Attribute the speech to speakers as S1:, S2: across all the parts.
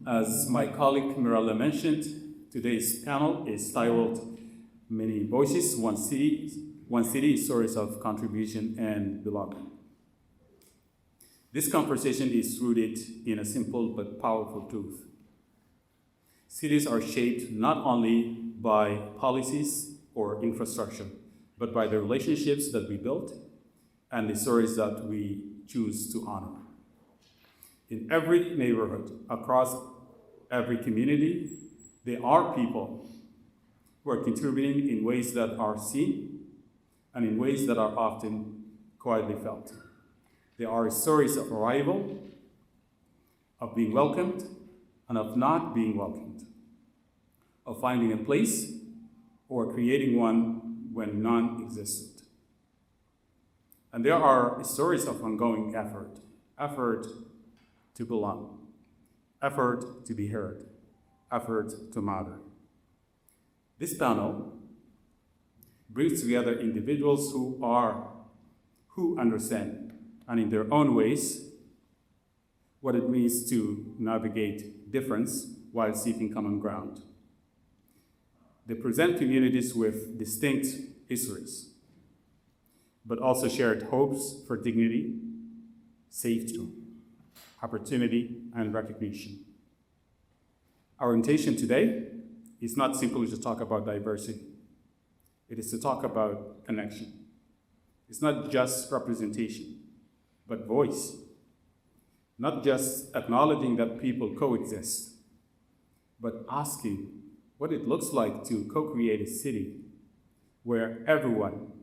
S1: As my colleague Murad mentioned, today's panel is titled Many Voices, One City, Stories of Contribution and Belonging. This conversation is rooted in a simple but powerful truth. Cities are shaped not only by policies or infrastructure, but by the relationships that we build and the stories that we choose to honor. In every neighborhood, across every community, there are people who are contributing in ways that are seen and in ways that are often quietly felt. There are stories of arrival, of being welcomed, and of not being welcomed, of finding a place or creating one when none existed. And there are stories of ongoing effort to belong, effort to be heard, effort to matter. This panel brings together individuals who understand, and in their own ways, what it means to navigate difference while seeking common ground. They present communities with distinct histories, but also shared hopes for dignity, safety, opportunity, and recognition. Our intention today is not simply to talk about diversity. It is to talk about connection. It's not just representation, but voice. Not just acknowledging that people coexist, but asking what it looks like to co-create a city where everyone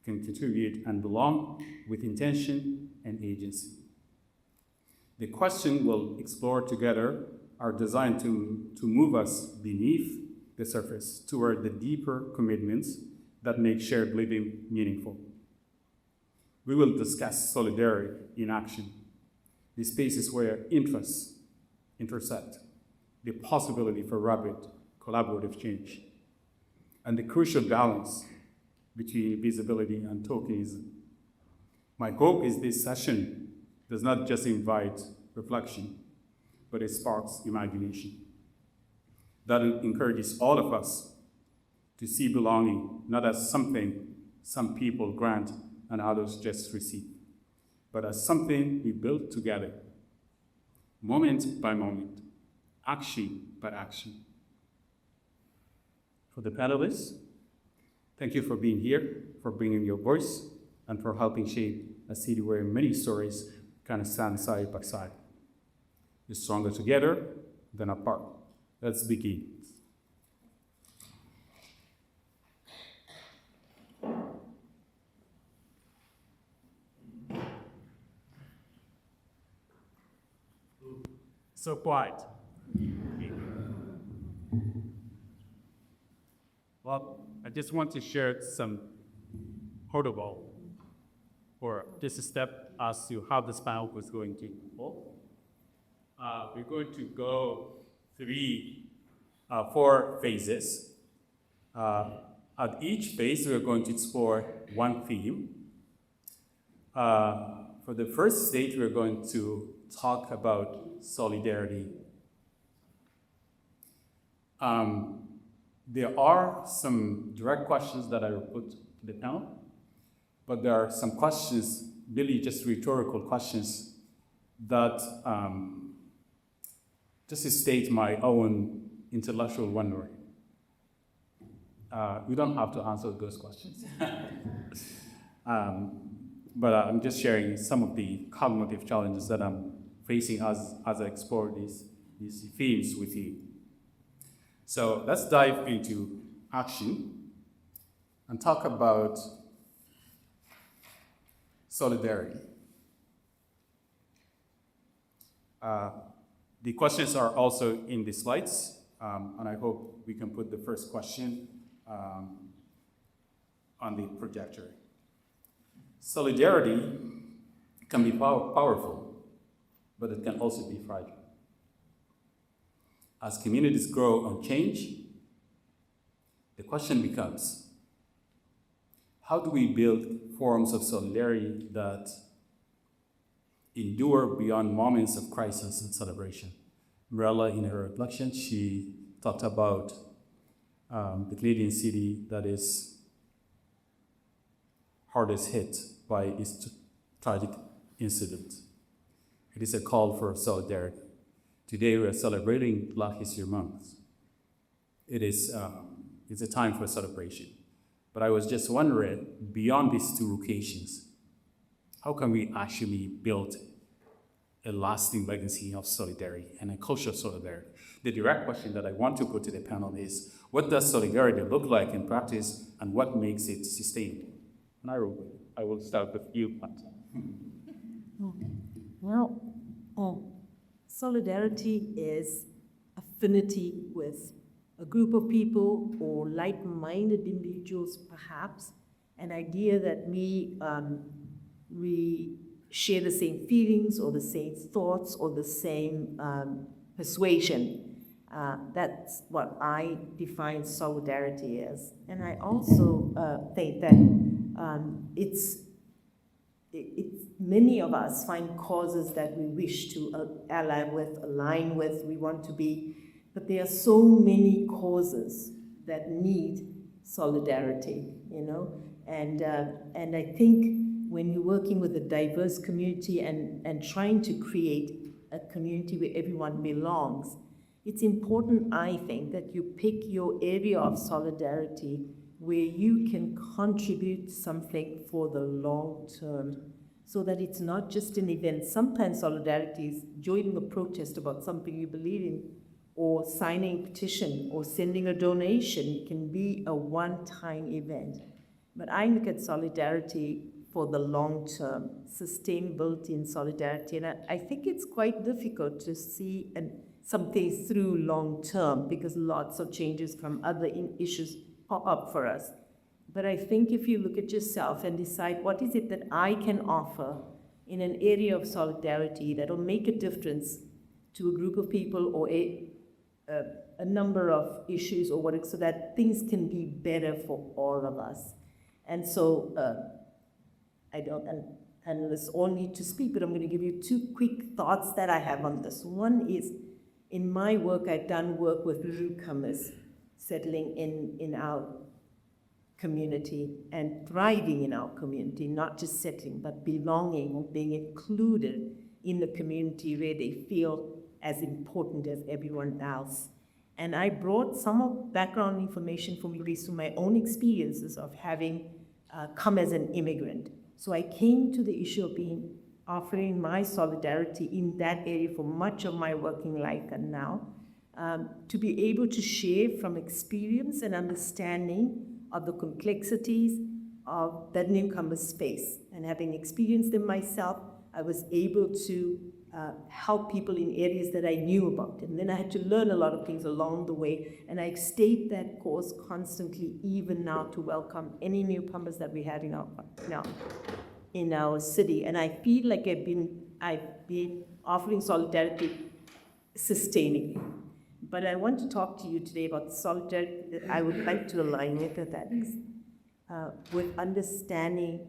S1: can contribute and belong with intention and agency. The questions we'll explore together are designed to move us beneath the surface toward the deeper commitments that make shared living meaningful. We will discuss solidarity in action, the spaces where interests intersect, the possibility for rapid collaborative change, and the crucial balance between visibility and tokenism. My hope is this session does not just invite reflection, but it sparks imagination. That encourages all of us to see belonging not as something some people grant and others just receive, but as something we build together, moment by moment, action by action. For the panelists, thank you for being here, for bringing your voice, and for helping shape a city where many stories kind of stand side by side. We're stronger together than apart. Let's begin. So quiet. Well, I just want to share some protocol or just a step as to how this panel was going to evolve. We're going to go through 4 phases. At each phase, we're going to explore one theme. For the first stage, we're going to talk about solidarity. There are some direct questions that I will put to the panel, but there are some questions, really just rhetorical questions, that just to state my own intellectual wondering. You don't have to answer those questions. But I'm just sharing some of the cognitive challenges that I'm facing as I explore these themes with you. So let's dive into action and talk about solidarity. The questions are also in the slides, and I hope we can put the first question on the projector. Solidarity can be powerful, but it can also be fragile. As communities grow and change, the question becomes, how do we build forms of solidarity that endure beyond moments of crisis and celebration? Mirella, in her reflection, she talked about the Canadian city that is hardest hit by its tragic incident. It is a call for solidarity. Today we are celebrating Black History Month. It's a time for celebration. But I was just wondering, beyond these two occasions, how can we actually build a lasting legacy of solidarity and a culture of solidarity? The direct question that I want to put to the panel is, what does solidarity look like in practice, and what makes it sustained? And I will start with you, Kanta.
S2: Well, solidarity is affinity with a group of people or like-minded individuals, perhaps, an idea that we share the same feelings or the same thoughts or the same persuasion. That's what I define solidarity as. And I also think that it's many of us find causes that we wish to ally with, align with, we want to be, but there are so many causes that need solidarity, you know? And I think when you're working with a diverse community and trying to create a community where everyone belongs, it's important, I think, that you pick your area of solidarity where you can contribute something for the long term, so that it's not just an event. Sometimes solidarity is joining a protest about something you believe in, or signing a petition, or sending a donation. It can be a one-time event. But I look at solidarity for the long term, sustainability and solidarity. And I think it's quite difficult to see something through long term, because lots of changes from other issues pop up for us. But I think if you look at yourself and decide what is it that I can offer in an area of solidarity that will make a difference to a group of people or a number of issues or whatever, so that things can be better for all of us. And so panelists all need to speak, but I'm going to give you two quick thoughts that I have on this. One is, in my work, I've done work with newcomers settling in our community and thriving in our community, not just settling, but belonging or being included in the community where they feel as important as everyone else. And I brought some of background information from based on my own experiences of having come as an immigrant. So I came to the issue of offering my solidarity in that area for much of my working life and now, to be able to share from experience and understanding of the complexities of that newcomer space. And having experienced them myself, I was able to help people in areas that I knew about. And then I had to learn a lot of things along the way. And I stayed that course constantly, even now, to welcome any newcomers that we had in our city. And I feel like I've been offering solidarity sustainingly. But I want to talk to you today about solidarity that I would like to align with, that is with understanding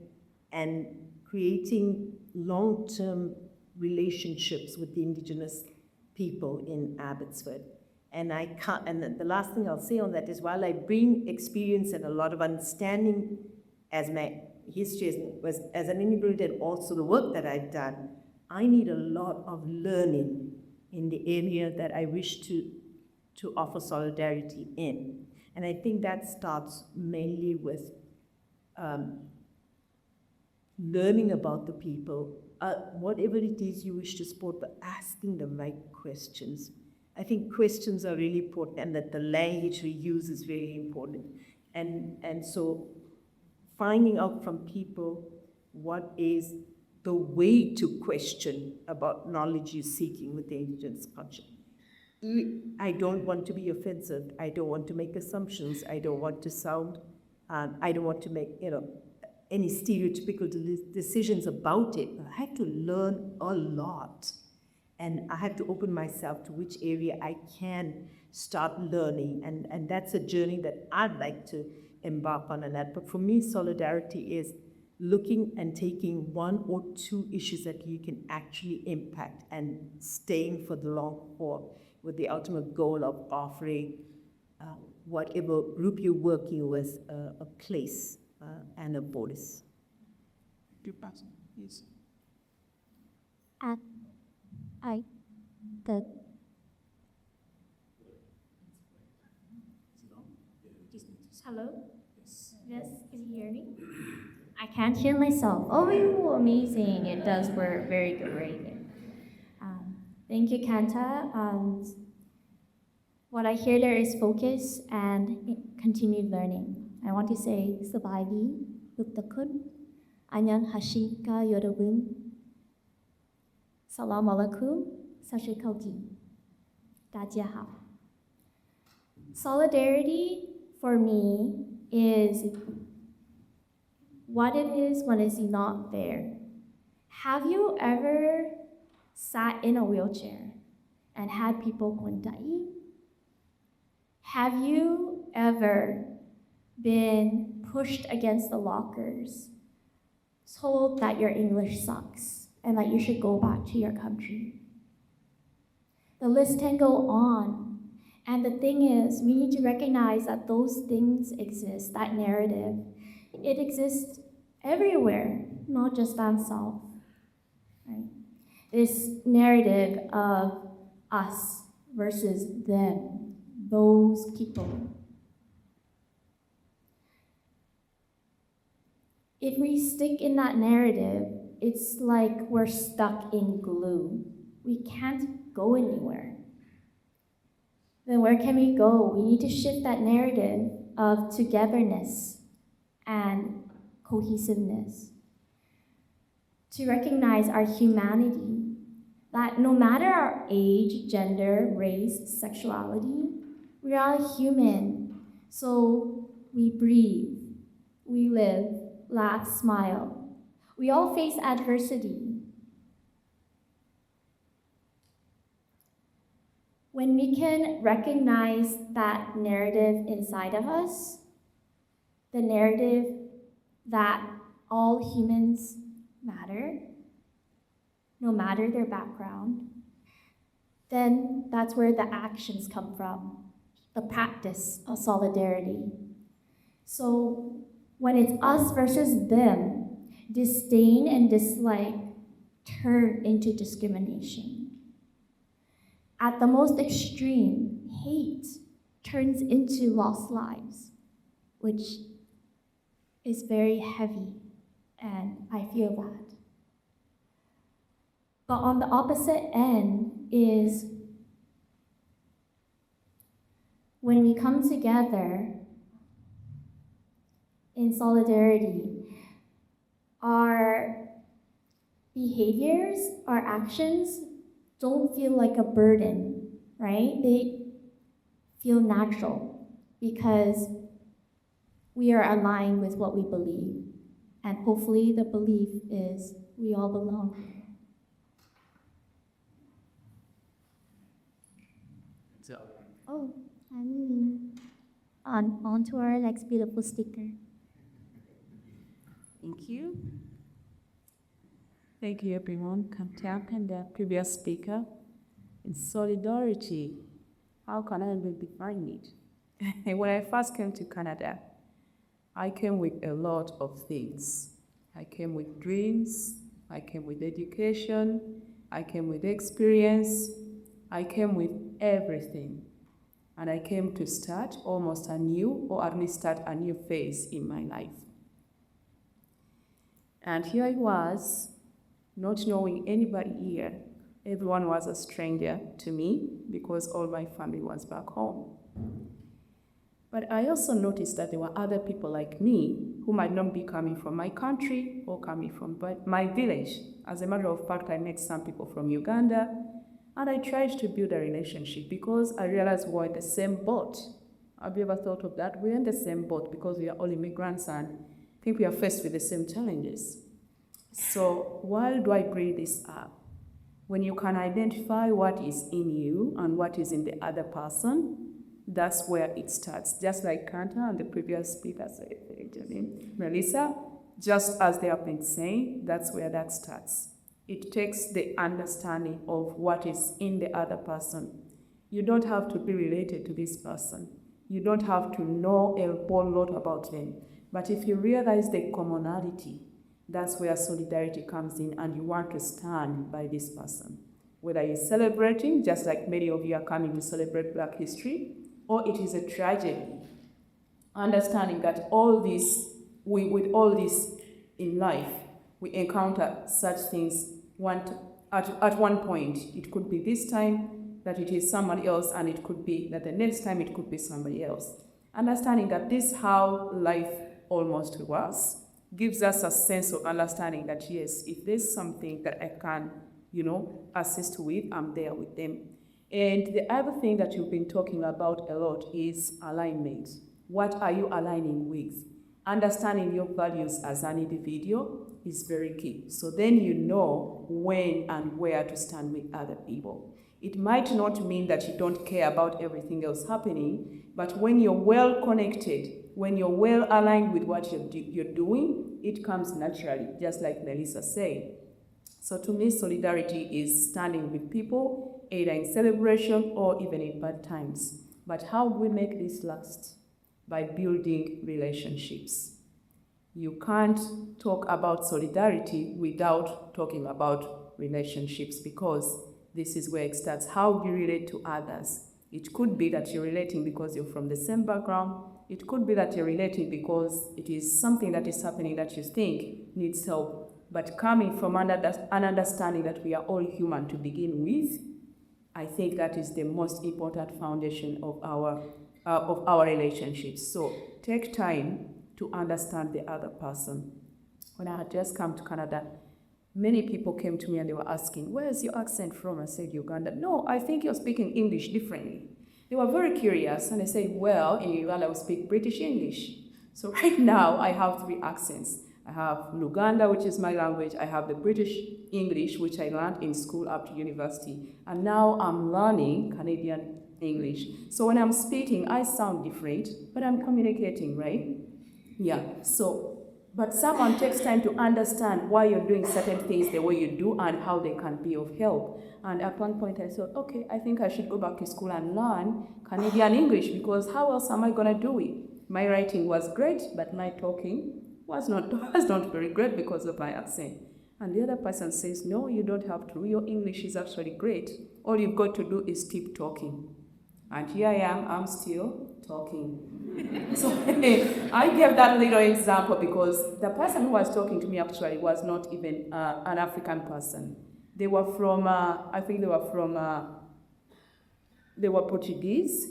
S2: and creating long-term relationships with the Indigenous people in Abbotsford. And the last thing I'll say on that is, while I bring experience and a lot of understanding as my history as an immigrant and also the work that I've done, I need a lot of learning in the area that I wish to offer solidarity in. And I think that starts mainly with learning about the people, whatever it is you wish to support, but asking the right questions. I think questions are really important, and that the language we use is very important. And so finding out from people what is the way to question about knowledge you're seeking with the Indigenous culture. I don't want to be offensive. I don't want to make assumptions. I don't want to sound, I don't want to make, any stereotypical decisions about it. But I had to learn a lot. And I had to open myself to which area I can start learning. And that's a journey that I'd like to embark on that. But for me, solidarity is looking and taking one or two issues that you can actually impact and staying for the long haul. with the ultimate goal of offering whatever group you're working with a place and a voice.
S3: Yes.
S4: Hello? Yes, can you hear me? I can't hear myself. Oh, amazing. It does work. Very good rating. Thank you, Kanta. What I hear there is focus and continued learning. I want to say, Sabayi, Luktakun, Anyan Hashika Yorobun, Salam alaikum, Sashikauti, Dajiahao. Solidarity for me is what it is when it's not there. Have you ever sat in a wheelchair and had people kuntai? Have you ever been pushed against the lockers, told that your English sucks and that you should go back to your country? The list can go on. And the thing is, we need to recognize that those things exist, that narrative. It exists everywhere, not just down south. Right? This narrative of us versus them, those people. If we stick in that narrative, it's like we're stuck in glue. We can't go anywhere. Then where can we go? We need to shift that narrative of togetherness and cohesiveness. To recognize our humanity, that no matter our age, gender, race, sexuality, we are human. So we breathe, we live, laugh, smile. We all face adversity. When we can recognize that narrative inside of us, the narrative that all humans matter, no matter their background, then that's where the actions come from, the practice of solidarity. So when it's us versus them, disdain and dislike turn into discrimination. At the most extreme, hate turns into lost lives, which is very heavy, and I feel that. But on the opposite end is when we come together in solidarity, our behaviors, our actions don't feel like a burden, right? They feel natural because we are aligned with what we believe. And hopefully the belief is we all belong.
S5: Oh, I'm on to our next beautiful speaker.
S3: Thank you. Thank you, everyone. Kanta and the previous speaker. In solidarity, how can I define it? When I first came to Canada, I came with a lot of things. I came with dreams, I came with education, I came with experience, I came with everything. And I came to start almost anew, or at least start a new phase in my life. And here I was, not knowing anybody here. Everyone was a stranger to me because all my family was back home. But I also noticed that there were other people like me who might not be coming from my country or coming from my village. As a matter of fact, I met some people from Uganda, and I tried to build a relationship because I realized we're in the same boat. Have you ever thought of that? We're in the same boat because we are all immigrants and I think we are faced with the same challenges. So why do I bring this up? When you can identify what is in you and what is in the other person, that's where it starts. Just like Kanta and the previous speaker said, Melissa, just as they have been saying, that's where that starts. It takes the understanding of what is in the other person. You don't have to be related to this person. You don't have to know a whole lot about them. But if you realize the commonality, that's where solidarity comes in, and you want to stand by this person. Whether you're celebrating, just like many of you are coming to celebrate Black history, or it is a tragedy. Understanding that with all this in life, we encounter such things at one point. It could be this time that it is somebody else, and it could be that the next time it could be somebody else. Understanding that this is how life almost was gives us a sense of understanding that, yes, if there's something that I can, assist with, I'm there with them. And the other thing that you've been talking about a lot is alignment. What are you aligning with? Understanding your values as an individual is very key. So then you know when and where to stand with other people. It might not mean that you don't care about everything else happening, but when you're well connected, when you're well aligned with what you're doing, it comes naturally, just like Melissa said. So to me, solidarity is standing with people, either in celebration or even in bad times. But how do we make this last? By building relationships. You can't talk about solidarity without talking about relationships, because this is where it starts. How do you relate to others? It could be that you're relating because you're from the same background. It could be that you're relating because it is something that is happening that you think needs help. But coming from an understanding that we are all human to begin with, I think that is the most important foundation of our relationships. So take time to understand the other person. When I had just come to Canada, many people came to me and they were asking, "Where's your accent from?" I said, "Uganda." "No, I think you're speaking English differently." They were very curious, and I said, "Well, in Uganda we speak British English." So right now I have 3 accents. I have Luganda, which is my language. I have the British English, which I learned in school up to university. And now I'm learning Canadian English. So when I'm speaking, I sound different, but I'm communicating, right? Yeah, but someone takes time to understand why you're doing certain things the way you do and how they can be of help. And at one point I thought, okay, I think I should go back to school and learn Canadian English, because how else am I gonna do it? My writing was great, but my talking was not very great because of my accent. And the other person says, "No, you don't have to. Your English is actually great. All you've got to do is keep talking." And here I am, I'm still talking. So I gave that little example because the person who was talking to me actually was not even an African person. They were from, they were Portuguese.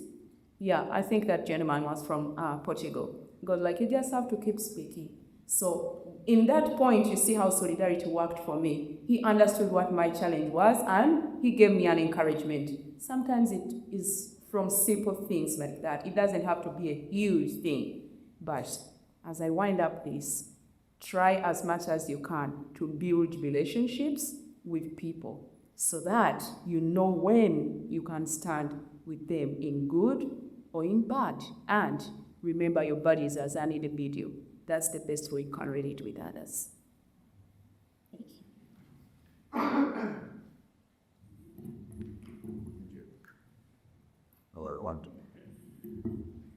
S3: Yeah, I think that gentleman was from Portugal. Because you just have to keep speaking. So in that point, you see how solidarity worked for me. He understood what my challenge was, and he gave me an encouragement. Sometimes it is from simple things like that. It doesn't have to be a huge thing. But as I wind up this, try as much as you can to build relationships with people so that you know when you can stand with them in good or in bad. And remember your bodies as an individual. That's the best way you can relate with others. Thank you.
S6: Hello, everyone.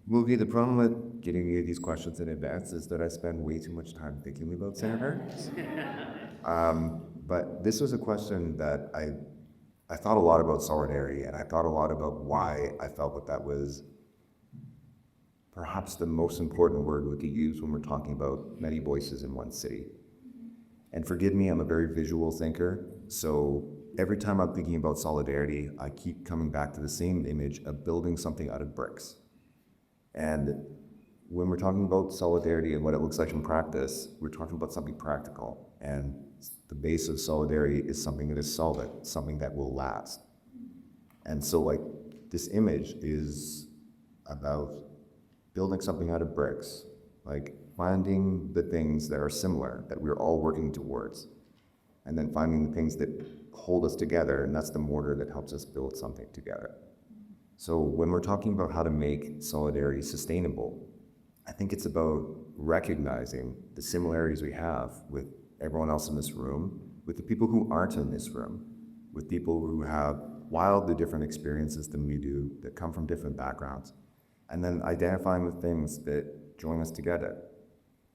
S6: Muhi, the problem with getting you these questions in advance is that I spend way too much time thinking about Senator. But this was a question that I thought a lot about solidarity, and I thought a lot about why I felt that was perhaps the most important word we could use when we're talking about many voices in one city. And forgive me, I'm a very visual thinker, so every time I'm thinking about solidarity, I keep coming back to the same image of building something out of bricks. And when we're talking about solidarity and what it looks like in practice, we're talking about something practical. And the base of solidarity is something that is solid, something that will last. And so this image is about building something out of bricks, finding the things that are similar, that we're all working towards, and then finding the things that hold us together, and that's the mortar that helps us build something together. So when we're talking about how to make solidarity sustainable, I think it's about recognizing the similarities we have with everyone else in this room, with the people who aren't in this room, with people who have wildly different experiences than we do, that come from different backgrounds, and then identifying the things that join us together.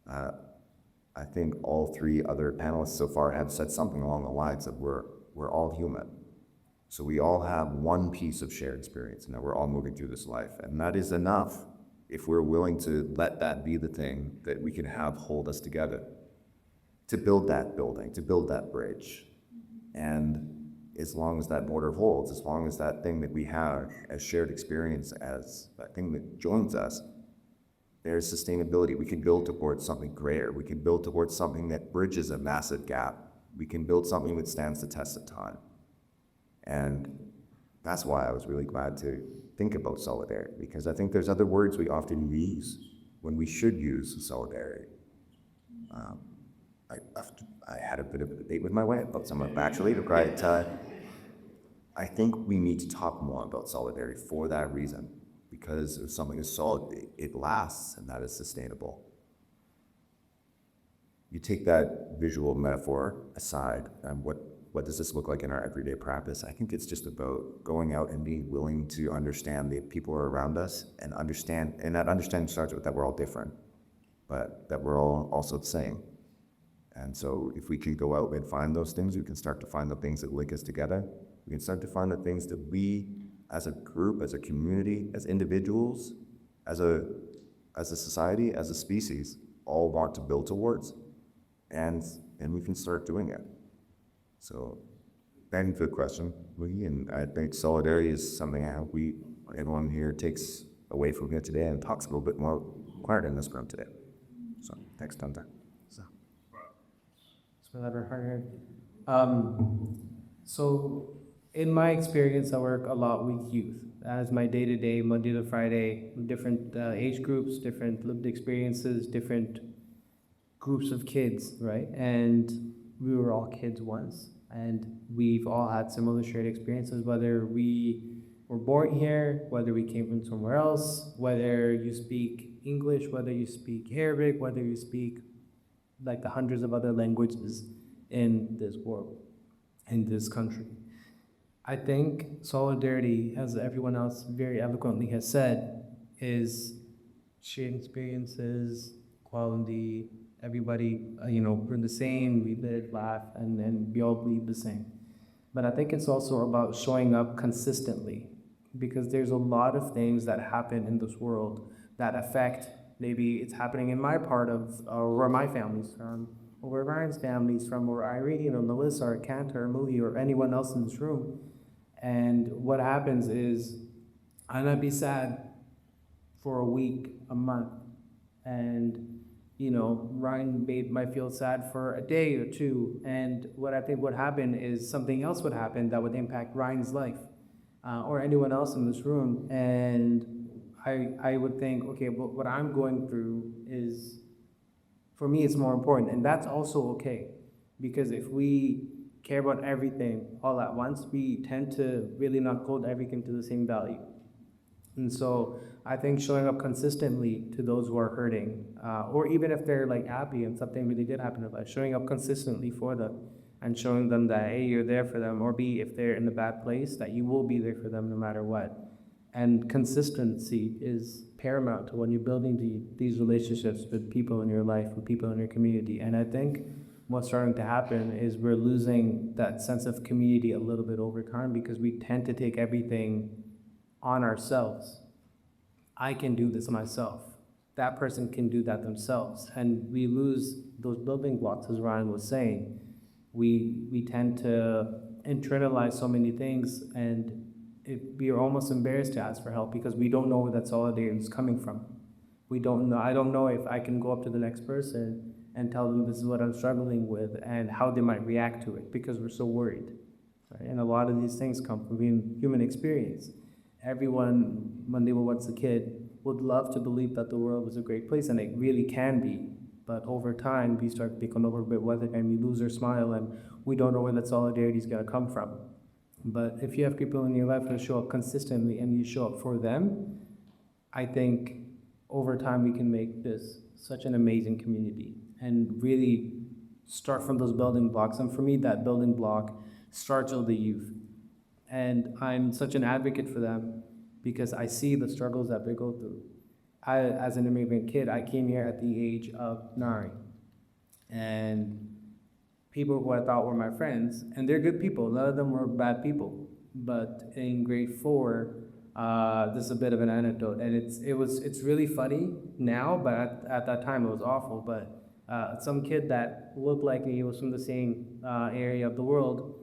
S6: I think all three other panelists so far have said something along the lines of we're all human. So we all have one piece of shared experience, and that we're all moving through this life. And that is enough if we're willing to let that be the thing that we can have hold us together, to build that building, to build that bridge. And as long as that border holds, as long as that thing that we have as shared experience, as that thing that joins us, there's sustainability. We can build towards something greater. We can build towards something that bridges a massive gap. We can build something that stands the test of time. And that's why I was really glad to think about solidarity, because I think there's other words we often use when we should use solidarity. I had a bit of a debate with my wife about some of it actually, but I think we need to talk more about solidarity for that reason, because if something is solid, it lasts, and that is sustainable. You take that visual metaphor aside, and what does this look like in our everyday practice? I think it's just about going out and being willing to understand the people who are around us, and that understanding starts with that we're all different, but that we're all also the same. And so if we can go out and find those things, we can start to find the things that link us together. We can start to find the things that we, as a group, as a community, as individuals, as a society, as a species, all want to build towards, and we can start doing it. So, thank you for the question, Muhi, and I think solidarity is something I hope everyone here takes away from here today and talks a little bit more quiet in this room today. So, thanks, Kanta.
S7: So, in my experience, I work a lot with youth. That is my day-to-day, Monday to Friday, different age groups, different lived experiences, different groups of kids, right? And we were all kids once, and we've all had similar shared experiences, whether we were born here, whether we came from somewhere else, whether you speak English, whether you speak Arabic, whether you speak like the hundreds of other languages in this world, in this country. I think solidarity, as everyone else very eloquently has said, is shared experiences, equality, everybody, we're the same, we live, laugh, and we all believe the same. But I think it's also about showing up consistently, because there's a lot of things that happen in this world that affect, maybe it's happening in my part of where my family's from, or where Ryan's family's from, or Irene, or Melissa, or Kanta, or Muhi, or anyone else in this room. And what happens is, I might be sad for a week, a month, and Ryan might feel sad for a day or two, and what I think would happen is something else would happen that would impact Ryan's life, or anyone else in this room, and I would think, okay, but what I'm going through is, for me, it's more important, and that's also okay, because if we care about everything all at once, we tend to really not hold everything to the same value. And so I think showing up consistently to those who are hurting, or even if they're like happy and something really did happen in life, showing up consistently for them and showing them that, hey, you're there for them, or B, if they're in a bad place, that you will be there for them no matter what. And consistency is paramount to when you're building these relationships with people in your life, with people in your community. And I think what's starting to happen is we're losing that sense of community a little bit over time, because we tend to take everything on ourselves. I can do this myself. That person can do that themselves. And we lose those building blocks, as Ryan was saying. We tend to internalize so many things, and we are almost embarrassed to ask for help because we don't know where that solidarity is coming from. We don't know. I don't know if I can go up to the next person and tell them this is what I'm struggling with and how they might react to it, because we're so worried. Right? And a lot of these things come from human experience. Everyone, when they were once a kid, would love to believe that the world was a great place, and it really can be. But over time, we start to become a little bit weathered, and we lose our smile, and we don't know where that solidarity is going to come from. But if you have people in your life who show up consistently and you show up for them, I think over time we can make this such an amazing community and really start from those building blocks. And for me, that building block starts with the youth. And I'm such an advocate for them because I see the struggles that they go through. As an immigrant kid, I came here at the age of 9. And people who I thought were my friends, and they're good people, none of them were bad people. But in grade 4, this is a bit of an anecdote, and it's really funny now, but at that time it was awful. But some kid that looked like me, was from the same area of the world,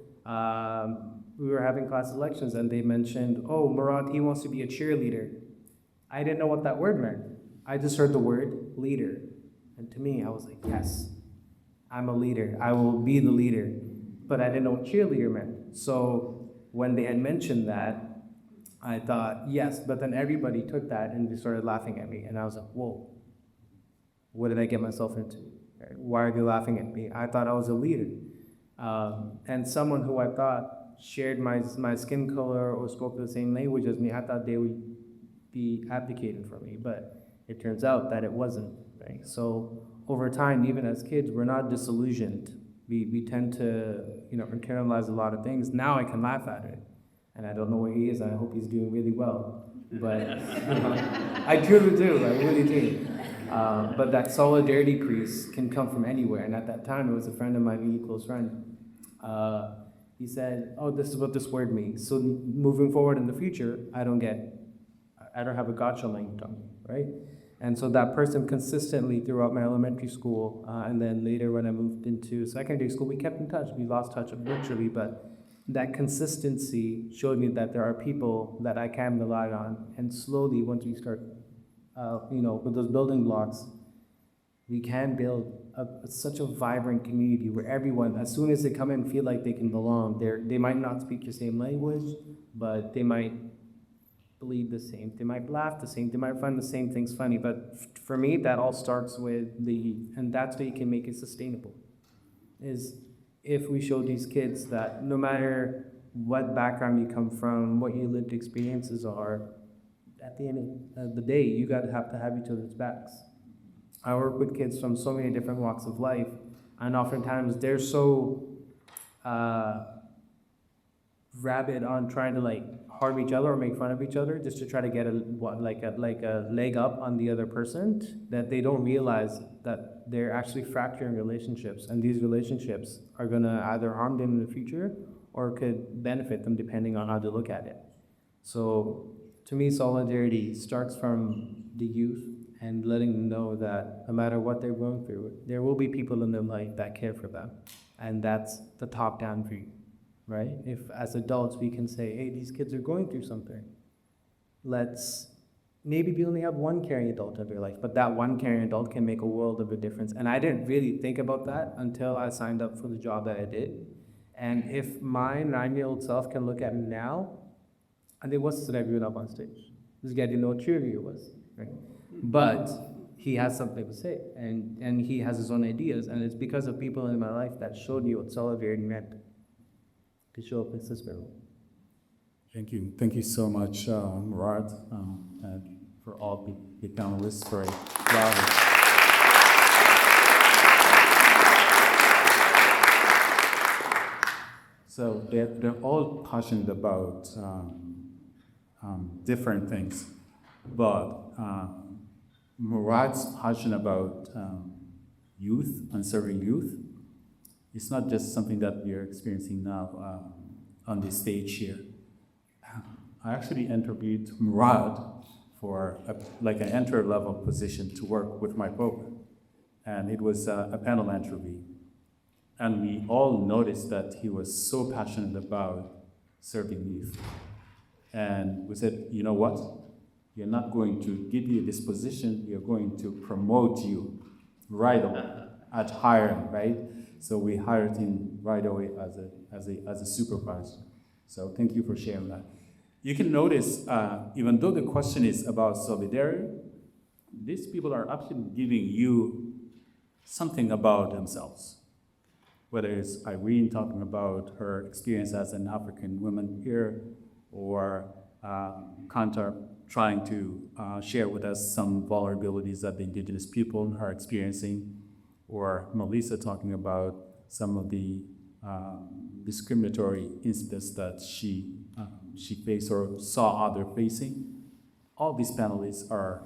S7: we were having class elections, and they mentioned, oh, Murad, he wants to be a cheerleader. I didn't know what that word meant. I just heard the word leader. And to me, I was like, yes, I'm a leader. I will be the leader. But I didn't know what cheerleader meant. So when they had mentioned that, I thought, yes, but then everybody took that and they started laughing at me. And I was like, whoa, what did I get myself into? Why are they laughing at me? I thought I was a leader. And someone who I thought shared my skin color or spoke the same language as me, I thought they would be advocating for me, but it turns out that it wasn't, right? So over time, even as kids, we're not disillusioned. We tend to, internalize a lot of things. Now I can laugh at it, and I don't know where he is, and I hope he's doing really well. But I truly do, I really do. But that solidarity piece can come from anywhere, and at that time, it was a friend of mine, a really close friend. He said, oh, this is what this word means. So moving forward in the future, I don't have a gotcha language on me, right? And so that person consistently throughout my elementary school, and then later when I moved into secondary school, we kept in touch. We lost touch virtually, but that consistency showed me that there are people that I can rely on. And slowly, once we start, with those building blocks, we can build such a vibrant community where everyone, as soon as they come in, feel like they can belong. They might not speak the same language, but they might believe the same. They might laugh the same. They might find the same things funny. But for me, that all starts with and that's where you can make it sustainable, is if we show these kids that no matter what background you come from, what your lived experiences are, at the end of the day, you got to have each other's backs. I work with kids from so many different walks of life, and oftentimes they're so rabid on trying to harm each other or make fun of each other just to try to get a leg up on the other person, that they don't realize that they're actually fracturing relationships, and these relationships are gonna either harm them in the future or could benefit them depending on how they look at it. So to me, solidarity starts from the youth and letting them know that no matter what they're going through, there will be people in their life that care for them, and that's the top-down view. Right? If as adults we can say, hey, these kids are going through something, maybe we only have one caring adult in their life, but that one caring adult can make a world of a difference. And I didn't really think about that until I signed up for the job that I did. And if my 9-year-old self can look at me now, and it wasn't that I grew up on stage. This guy didn't know what cheerleader was, right? But he has something to say, and he has his own ideas, and it's because of people in my life that showed me what solidarity meant. To show up in this mirror.
S1: Thank you. Thank you so much, Murad, and for all the panelists for a wow. So they're all passionate about different things, but Murad's passionate about youth and serving youth. It's not just something that we are experiencing now on this stage here. I actually interviewed Murad for an entry-level position to work with my program. And it was a panel interview. And we all noticed that he was so passionate about serving youth. And we said, you know what? We're not going to give you this position, we are going to promote you right away at hiring, right? So we hired him right away as a supervisor. So thank you for sharing that. You can notice, even though the question is about solidarity, these people are actually giving you something about themselves. Whether it's Irene talking about her experience as an African woman here, or Kanta trying to share with us some vulnerabilities that the indigenous people are experiencing, or Melissa talking about some of the discriminatory incidents that she faced or saw others facing. All these panelists are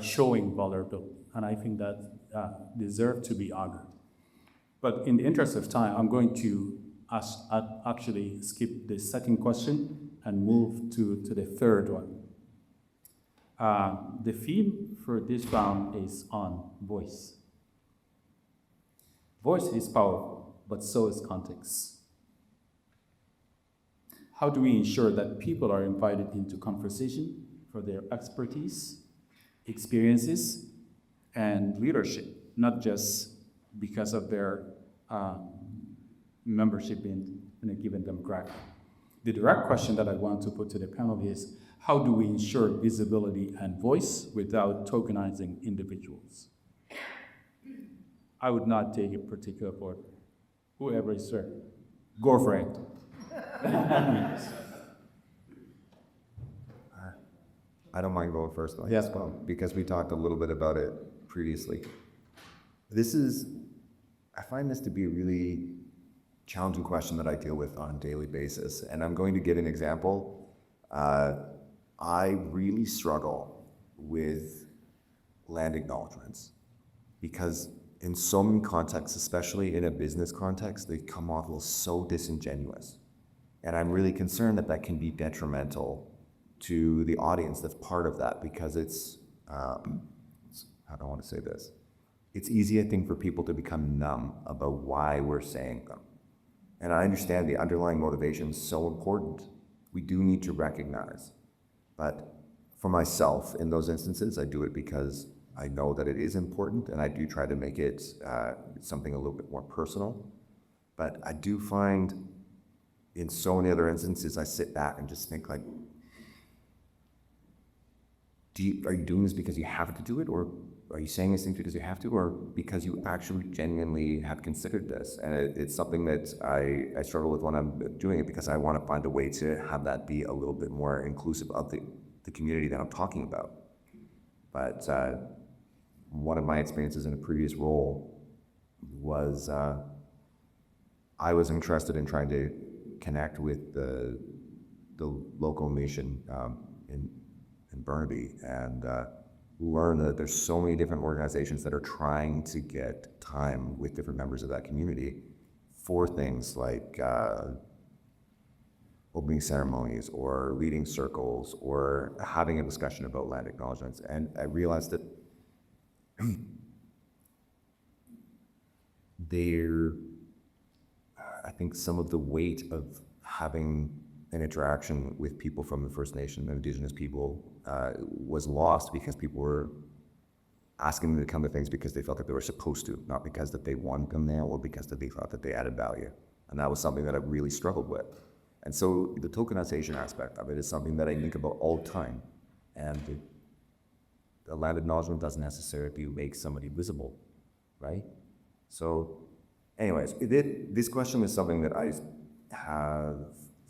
S1: showing vulnerability, and I think that deserve to be honored. But in the interest of time, I'm going to actually skip the second question and move to the third one. The theme for this round is on voice. Voice is powerful, but so is context. How do we ensure that people are invited into conversation for their expertise, experiences, and leadership, not just because of their membership in a given demographic? The direct question that I want to put to the panel is, how do we ensure visibility and voice without tokenizing individuals? I would not take a particular order. Whoever is there, go for it.
S6: I don't mind going first, though.
S1: Yes,
S6: because we talked a little bit about it previously. I find this to be a really challenging question that I deal with on a daily basis. And I'm going to give an example. I really struggle with land acknowledgements because in so many contexts, especially in a business context, they come off so disingenuous. And I'm really concerned that that can be detrimental to the audience that's part of that, because it's, how do I want to say this? It's easy, I think, for people to become numb about why we're saying them. And I understand the underlying motivation is so important. We do need to recognize. But for myself, in those instances, I do it because I know that it is important, and I do try to make it something a little bit more personal. But I do find in so many other instances, I sit back and just think like, are you doing this because you have to do it, or are you saying this thing because you have to, or because you actually genuinely have considered this? And it's something that I struggle with when I'm doing it, because I want to find a way to have that be a little bit more inclusive of the community that I'm talking about. But one of my experiences in a previous role was I was interested in trying to connect with the local mission in Burnaby, and learn that there's so many different organizations that are trying to get time with different members of that community for things like opening ceremonies or leading circles or having a discussion about land acknowledgements. And I realized that I think some of the weight of having an interaction with people from the First Nation and Indigenous people was lost because people were asking them to come to things because they felt that they were supposed to, not because that they wanted them there or because that they thought that they added value. And that was something that I really struggled with. And so the tokenization aspect of it is something that I think about all the time. And the land acknowledgement doesn't necessarily make somebody visible, right? So anyways, this question is something that I have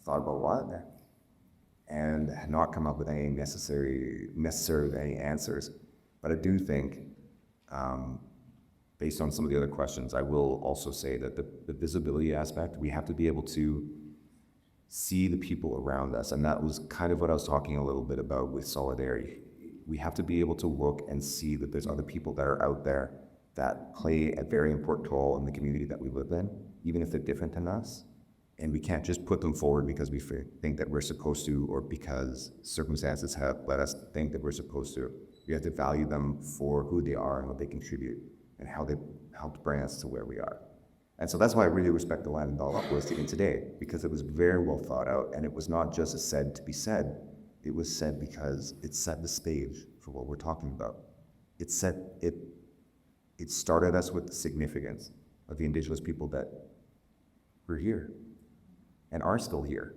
S6: thought about a lot and had not come up with any necessarily any answers. But I do think, based on some of the other questions, I will also say that the visibility aspect, we have to be able to see the people around us. And that was kind of what I was talking a little bit about with solidarity. We have to be able to look and see that there's other people that are out there that play a very important role in the community that we live in, even if they're different than us. And we can't just put them forward because we think that we're supposed to, or because circumstances have let us think that we're supposed to. We have to value them for who they are and what they contribute and how they helped bring us to where we are. And so that's why I really respect the Land and Dollar listing today, because it was very well thought out, and it was not just said to be said. It was said because it set the stage for what we're talking about. It started us with the significance of the Indigenous people that were here and are still here,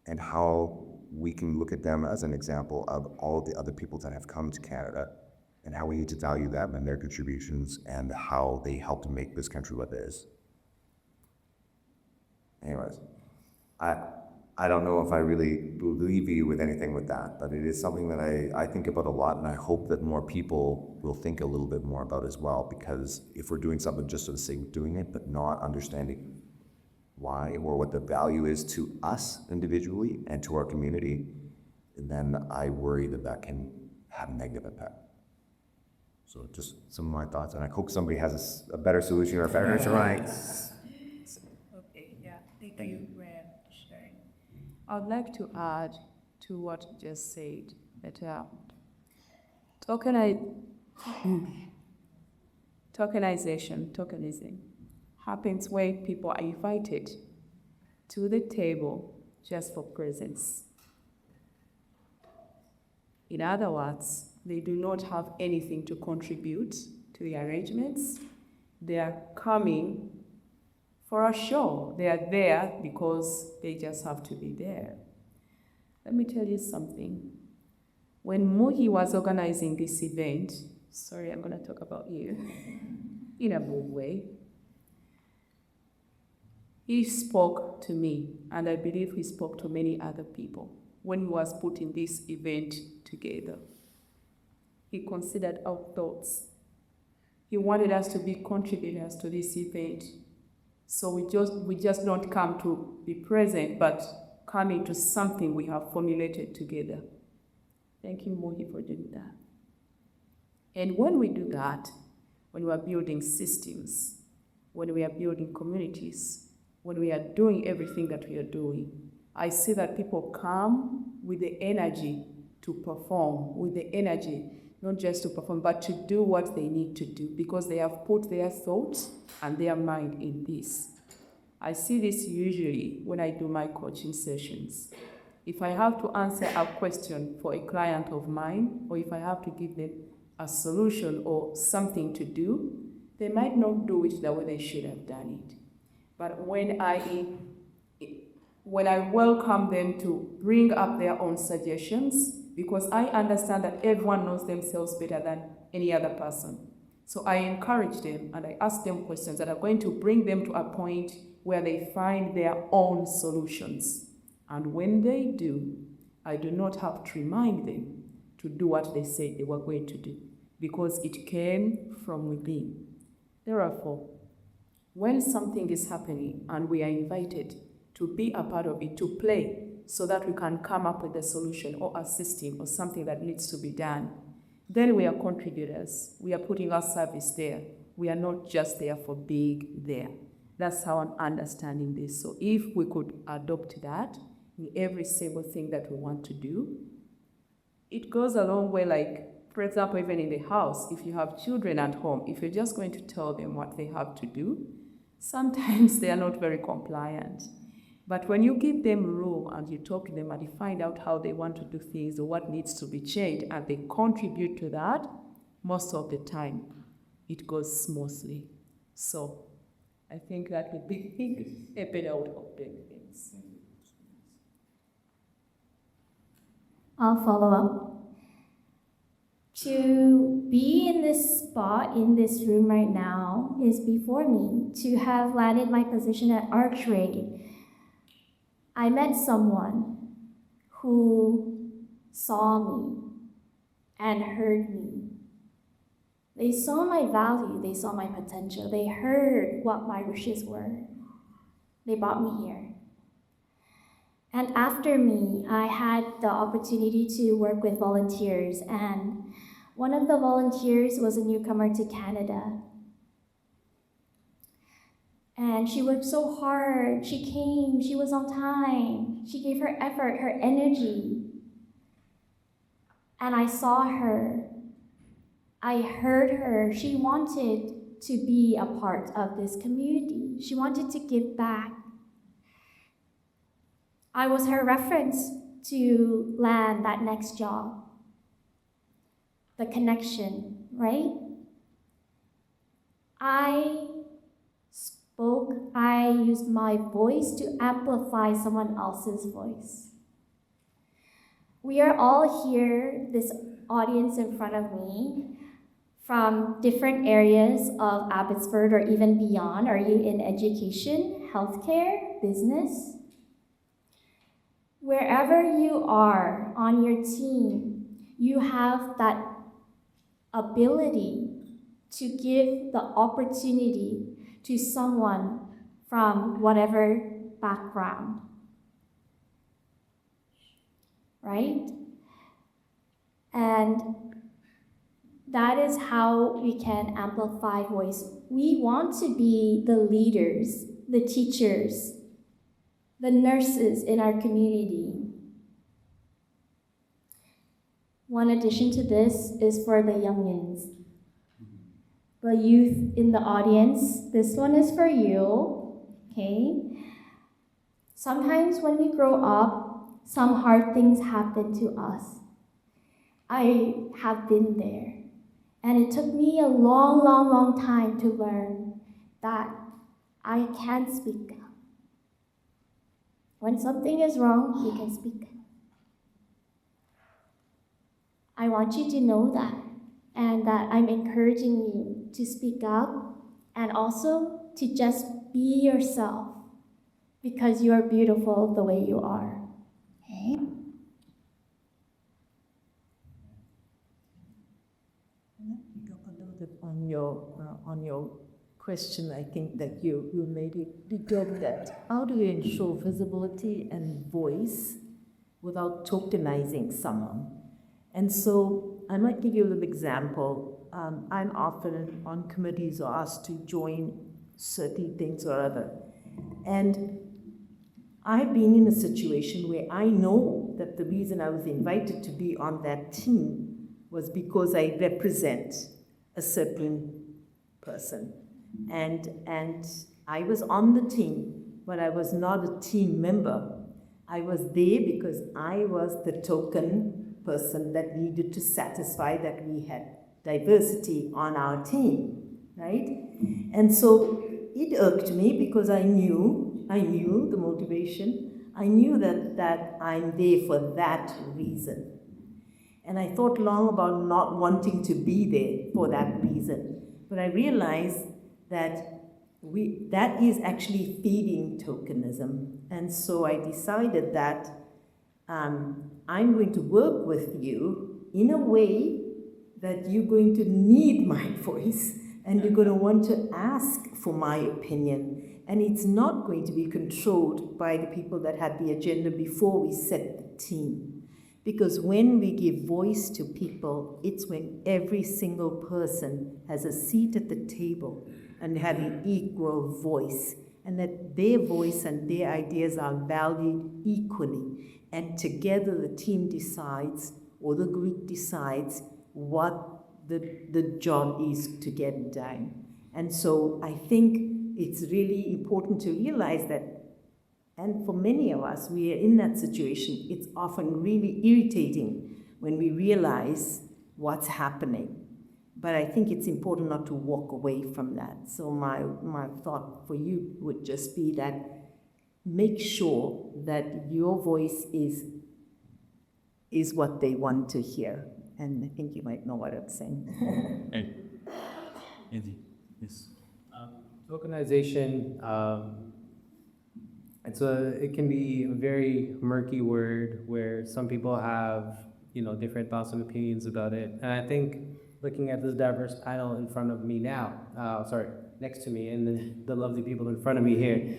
S6: and how we can look at them as an example of all of the other people that have come to Canada, and how we need to value them and their contributions and how they help to make this country what it is. Anyways, I don't know if I really leave you with anything with that, but it is something that I think about a lot, and I hope that more people will think a little bit more about as well, because if we're doing something just for the sake of doing it, but not understanding why or what the value is to us individually and to our community, then I worry that that can have a negative impact. So just some of my thoughts, and I hope somebody has a better solution or a better answer. Right.
S3: Okay, yeah, thank you, Rand, for sharing. I'd like to add to what you just said, that tokenism happens when people are invited to the table just for presence. In other words, they do not have anything to contribute to the arrangements. They are coming for a show. They are there because they just have to be there. Let me tell you something. When Muhi was organizing this event, sorry, I'm going to talk about you in a good way. He spoke to me, and I believe he spoke to many other people when he was putting this event together. He considered our thoughts. He wanted us to be contributors to this event. So we just don't come to be present, but come into something we have formulated together. Thank you, Muhi, for doing that. And when we do that, when we are building systems, when we are building communities, when we are doing everything that we are doing, I see that people come with the energy to perform, with the energy not just to perform, but to do what they need to do, because they have put their thoughts and their mind in this. I see this usually when I do my coaching sessions. If I have to answer a question for a client of mine, or if I have to give them a solution or something to do, they might not do it the way they should have done it. But when I welcome them to bring up their own suggestions, because I understand that everyone knows themselves better than any other person. So I encourage them and I ask them questions that are going to bring them to a point where they find their own solutions. And when they do, I do not have to remind them to do what they said they were going to do, because it came from within. Therefore, when something is happening and we are invited to be a part of it, to play, so that we can come up with a solution or a system or something that needs to be done, then we are contributors. We are putting our service there. We are not just there for being there. That's how I'm understanding this. So if we could adopt that in every single thing that we want to do, it goes a long way. Like, for example, even in the house, if you have children at home, if you're just going to tell them what they have to do, sometimes they are not very compliant. But when you give them room and you talk to them and you find out how they want to do things or what needs to be changed, and they contribute to that, most of the time it goes smoothly. So I think that would be a better way of doing things.
S4: I'll follow up. To be in this spot, in this room right now, is before me. To have landed my position at Archway, I met someone who saw me and heard me. They saw my value, they saw my potential, they heard what my wishes were. They brought me here. And after me, I had the opportunity to work with volunteers, and one of the volunteers was a newcomer to Canada. And she worked so hard. She came, she was on time. She gave her effort, her energy. And I saw her. I heard her. She wanted to be a part of this community. She wanted to give back. I was her reference to land that next job. The connection, right? I used my voice to amplify someone else's voice. We are all here, this audience in front of me, from different areas of Abbotsford or even beyond. Are you in education, healthcare, business? Wherever you are on your team, you have that ability to give the opportunity to someone from whatever background, right? And that is how we can amplify voice. We want to be the leaders, the teachers, the nurses in our community. One addition to this is for the youngins. The youth in the audience, this one is for you, okay? Sometimes when we grow up, some hard things happen to us. I have been there. And it took me a long, long, long time to learn that I can speak up. When something is wrong, you can speak up. I want you to know that, and that I'm encouraging you to speak up and also to just be yourself because you are beautiful the way you are. Okay?
S2: On your question, I think that you made it the job that how do you ensure visibility and voice without tokenizing someone? And so I might give you a little example. I'm often on committees or asked to join certain things or other. And I've been in a situation where I know that the reason I was invited to be on that team was because I represent a certain person. And I was on the team, but I was not a team member. I was there because I was the token person that needed to satisfy that we had diversity on our team, right? And so it irked me because I knew the motivation. I knew that I'm there for that reason. And I thought long about not wanting to be there for that reason. But I realized that that is actually feeding tokenism. And so I decided that I'm going to work with you in a way that you're going to need my voice and you're going to want to ask for my opinion. And it's not going to be controlled by the people that had the agenda before we set the team. Because when we give voice to people, it's when every single person has a seat at the table and have an equal voice, and that their voice and their ideas are valued equally. And together the team decides, or the group decides, what the job is to get done. And so I think it's really important to realize that, and for many of us, we are in that situation. It's often really irritating when we realize what's happening. But I think it's important not to walk away from that. So my thought for you would just be that make sure that your voice is what they want to hear. And I think you might know what I'm saying.
S1: Hey, Andy, yes.
S7: Tokenization, it can be a very murky word where some people have, different thoughts and opinions about it. And I think looking at this diverse panel in front of me now, next to me, and the lovely people in front of me here,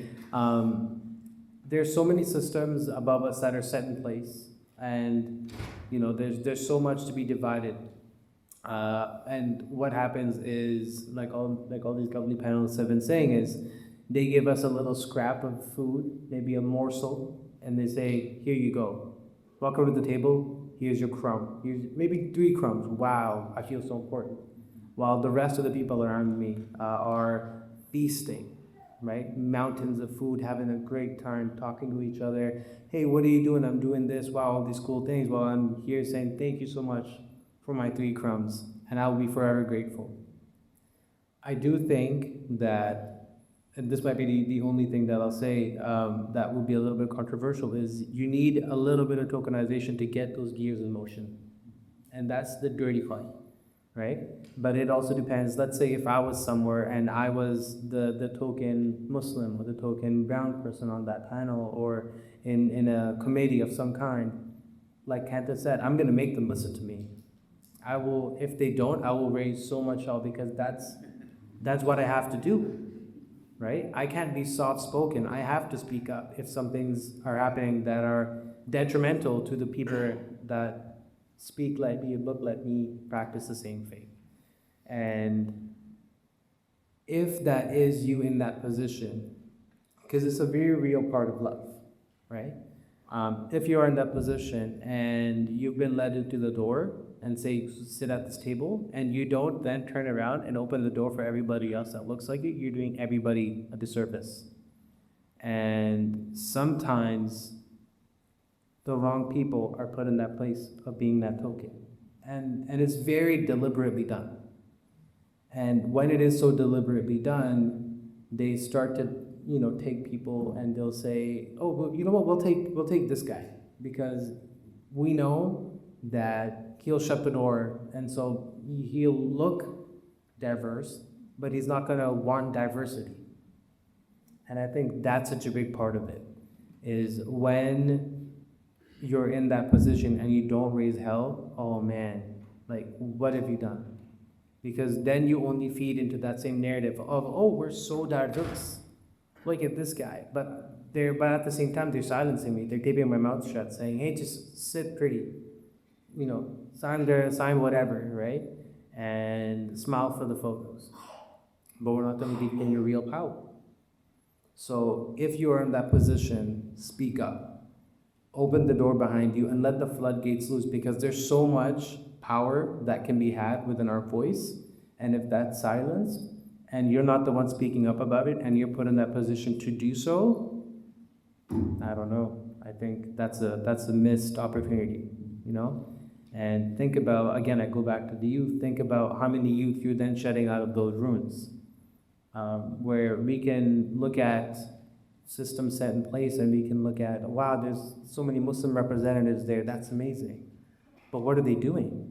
S7: there's so many systems above us that are set in place, and there's so much to be divided. And what happens is, like all these lovely panelists have been saying, is they give us a little scrap of food, maybe a morsel, and they say, here you go. Welcome to the table, here's your crumb. Here's maybe 3 crumbs. Wow, I feel so important. While the rest of the people around me are feasting, right? Mountains of food, having a great time, talking to each other. Hey, what are you doing? I'm doing this. Wow, all these cool things. Well, I'm here saying thank you so much for my 3 crumbs, and I'll be forever grateful. I do think that, and this might be the only thing that I'll say that would be a little bit controversial, is you need a little bit of tokenization to get those gears in motion. And that's the dirty fight, right? But it also depends. Let's say if I was somewhere and I was the token Muslim or the token brown person on that panel, or in a committee of some kind, like Kanta said, I'm going to make them listen to me. I will, if they don't, I will raise so much hell, because that's what I have to do. right? I can't be soft-spoken. I have to speak up if some things are happening that are detrimental to the people that speak like me, look like me, practice the same faith. And if that is you in that position, because it's a very real part of life, right? If you are in that position and you've been led into the door and say, sit at this table, and you don't then turn around and open the door for everybody else that looks like you, you're doing everybody a disservice. And sometimes the wrong people are put in that place of being that token. And it's very deliberately done. And when it is so deliberately done, they start to, take people and they'll say, oh, well, you know what, we'll take this guy because we know that he'll shut the door, and so he'll look diverse, but he's not gonna want diversity. And I think that's such a big part of it, is when you're in that position and you don't raise hell, oh man, like what have you done? Because then you only feed into that same narrative of, oh, we're so diverse. Look at this guy. But at the same time, they're silencing me. They're keeping my mouth shut, saying, hey, just sit pretty. Sign there, sign whatever, right? And smile for the photos. But we're not going to give you your real power. So if you are in that position, speak up. Open the door behind you and let the floodgates loose, because there's so much power that can be had within our voice. And if that's silenced, and you're not the one speaking up about it, and you're put in that position to do so, I don't know. I think that's a missed opportunity, And think about, again, I go back to the youth, think about how many youth you're then shedding out of those rooms, where we can look at systems set in place and we can look at, wow, there's so many Muslim representatives there, that's amazing. But what are they doing?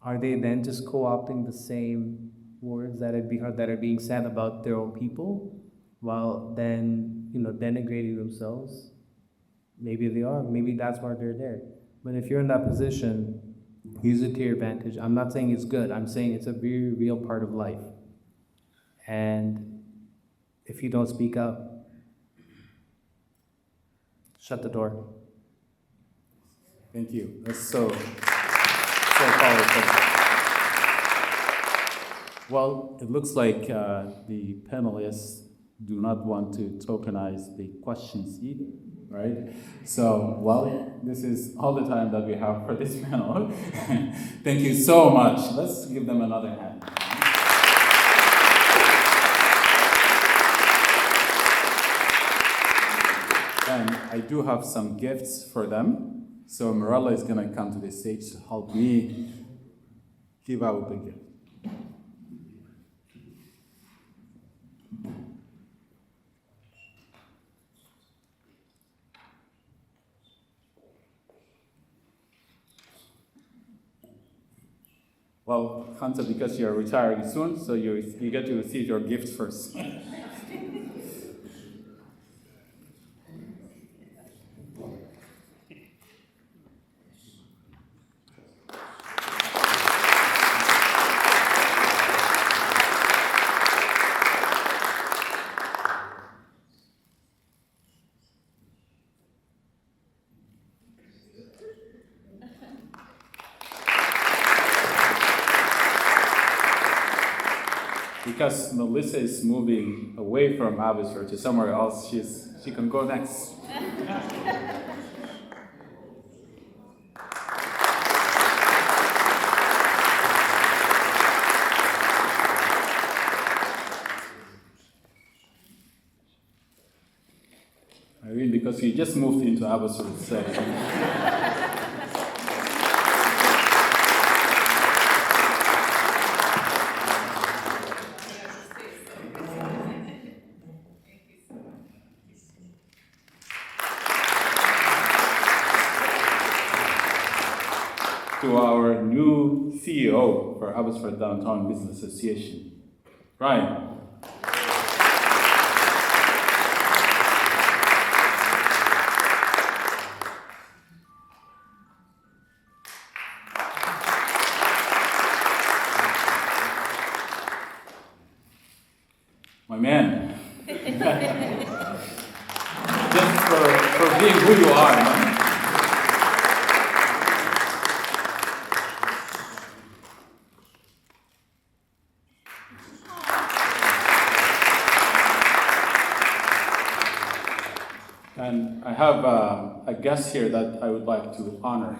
S7: Are they then just co-opting the same words that are being said about their own people, while then, denigrating themselves? Maybe they are, maybe that's why they're there. But if you're in that position, use it to your advantage. I'm not saying it's good, I'm saying it's a very real part of life. And if you don't speak up, shut the door.
S1: Thank you. That's so powerful. Well, it looks like the panelists do not want to tokenize the questions either, right? So, this is all the time that we have for this panel. Thank you so much. Let's give them another hand. And I do have some gifts for them. So Mirella is going to come to the stage to help me give out the gift. Well, Kanta, because you're retiring soon, so you get to receive your gift first. Because Melissa is moving away from Abbotsford to somewhere else, she can go next. Irene, because you just moved into Abbotsford, so. To our new CEO for Abbotsford Downtown Business Association, Ryan. My man. Just for being who you are. Man. And I have a guest here that I would like to honor.